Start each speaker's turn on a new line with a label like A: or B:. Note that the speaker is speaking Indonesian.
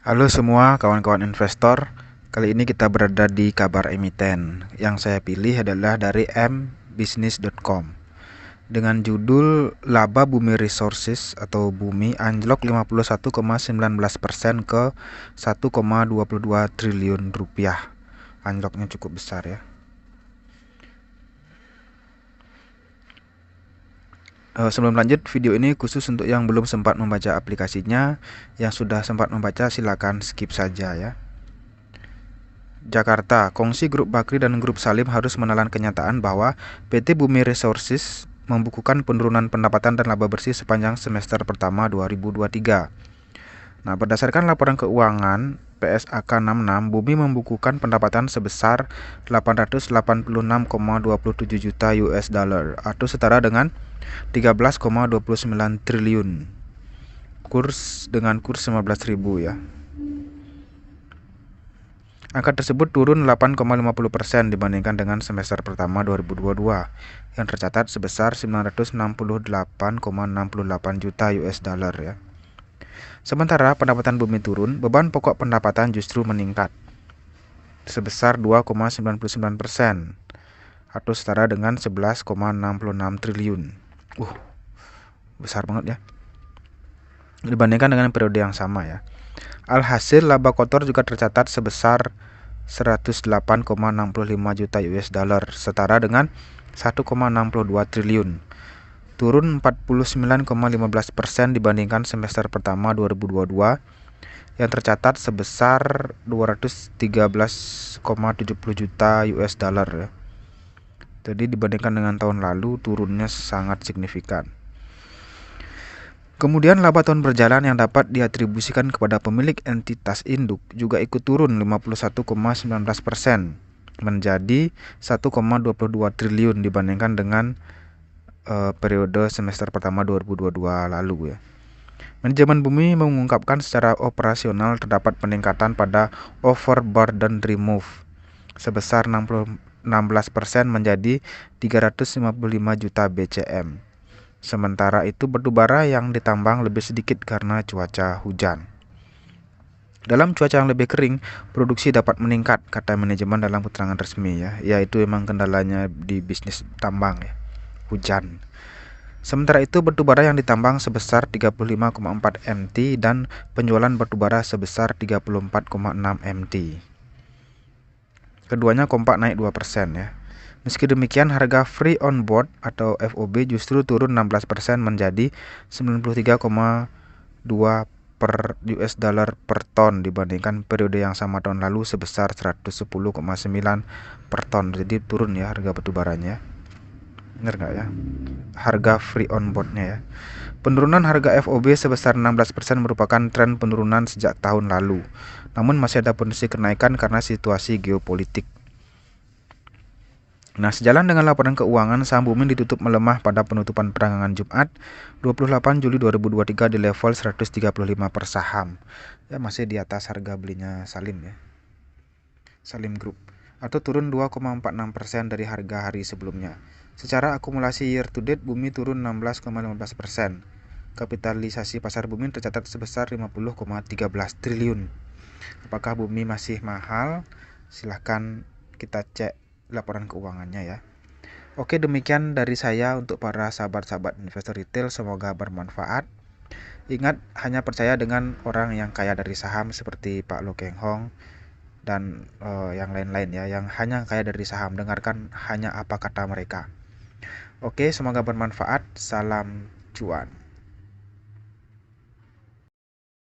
A: Halo semua kawan-kawan investor, kali ini kita berada di kabar emiten. Yang saya pilih adalah dari mbusiness.com dengan judul laba Bumi Resources atau Bumi anjlok 51,19% ke 1,22 triliun rupiah. Anjloknya cukup besar ya. Sebelum lanjut, video ini khusus untuk yang belum sempat membaca aplikasinya. Yang sudah sempat membaca silakan skip saja ya. Jakarta, kongsi Grup Bakri dan Grup Salim harus menelan kenyataan bahwa PT Bumi Resources membukukan penurunan pendapatan dan laba bersih sepanjang semester pertama 2023. Nah, berdasarkan laporan keuangan PSAK 66, Bumi membukukan pendapatan sebesar 886,27 juta US dollar atau setara dengan 13,29 triliun. Kurs 15.000 ya. Angka tersebut turun 8,50% dibandingkan dengan semester pertama 2022 yang tercatat sebesar 968,68 juta US dollar ya. Sementara pendapatan Bumi turun, beban pokok pendapatan justru meningkat sebesar 2,99% atau setara dengan 11,66 triliun. Besar banget ya dibandingkan dengan periode yang sama ya. Alhasil laba kotor juga tercatat sebesar 108,65 juta US dollar setara dengan 1,62 triliun. Turun 49,15% dibandingkan semester pertama 2022 yang tercatat sebesar 213,70 juta US dollar ya. Jadi dibandingkan dengan tahun lalu turunnya sangat signifikan. Kemudian laba tahun berjalan yang dapat diatribusikan kepada pemilik entitas induk juga ikut turun 51,19% menjadi 1,22 triliun dibandingkan dengan periode semester pertama 2022 lalu ya. Manajemen Bumi mengungkapkan secara operasional terdapat peningkatan pada overburden remove sebesar 16% menjadi 355 juta BCM. Sementara itu batubara yang ditambang lebih sedikit karena cuaca hujan. Dalam cuaca yang lebih kering, produksi dapat meningkat, kata manajemen dalam keterangan resmi ya. Yaitu memang kendalanya di bisnis tambang ya, hujan. Sementara itu batubara yang ditambang sebesar 35,4 MT dan penjualan batubara sebesar 34,6 MT. Keduanya kompak naik 2% ya. Meski demikian, harga free on board atau FOB justru turun 16% menjadi 93,2 per US dollar per ton dibandingkan periode yang sama tahun lalu sebesar 110,9 per ton. Jadi turun ya harga batubaranya. Benar nggak ya? Harga free on boardnya ya. Penurunan harga FOB sebesar 16% merupakan tren penurunan sejak tahun lalu. Namun masih ada potensi kenaikan karena situasi geopolitik. Nah, sejalan dengan laporan keuangan, saham Bumi ditutup melemah pada penutupan perdagangan Jumat 28 Juli 2023 di level 135 per saham. Ya, masih di atas harga belinya Salim ya. Salim Group atau turun 2,46% dari harga hari sebelumnya. Secara akumulasi year to date Bumi turun 16,15%. Kapitalisasi pasar Bumi tercatat sebesar 50,13 triliun. Apakah Bumi masih mahal? Silahkan kita cek laporan keuangannya ya. Oke, demikian dari saya untuk para sahabat-sahabat investor retail, semoga bermanfaat. Ingat, hanya percaya dengan orang yang kaya dari saham seperti Pak Lo Keng Hong dan yang lain-lain ya, yang hanya kaya dari saham. Dengarkan hanya apa kata mereka. Oke, semoga bermanfaat. Salam cuan.